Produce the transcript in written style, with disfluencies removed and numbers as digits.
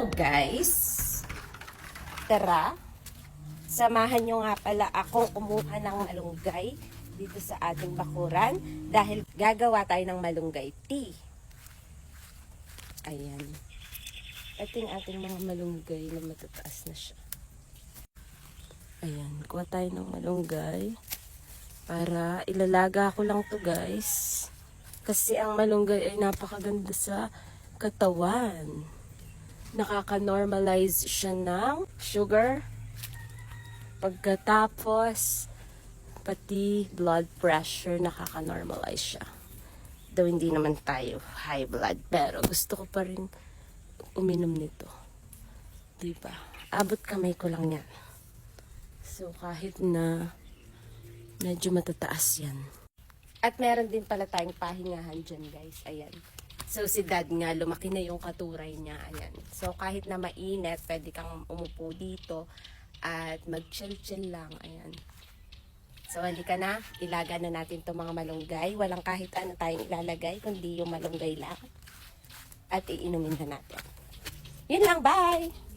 Hello guys! Tara, samahan nyo nga pala akong kumuha ng malunggay dito sa ating bakuran dahil gagawa tayo ng malunggay tea. Ayan. Ito yung ating mga malunggay na matataas na siya. Ayan, kuha tayo ng malunggay para ilalaga ko lang to guys. Kasi ang malunggay ay napakaganda sa katawan. Nakaka-normalize siya ng sugar. Pagkatapos, pati blood pressure, nakaka-normalize siya. Though hindi naman tayo high blood, pero gusto ko pa rin uminom nito. Diba? Abot kamay ko lang yan. So, kahit na medyo matataas yan. At meron din pala tayong pahingahan dyan, guys. Ayan. So, si dad nga, lumaki na yung katuray niya. Ayan. So, kahit na mainit, pwede kang umupo dito at mag-chill-chill lang. Ayan. So, halika na. Ilaga na natin itong mga malunggay. Walang kahit ano tayong ilalagay, kundi yung malunggay lang. At iinumin na natin. Yun lang, bye!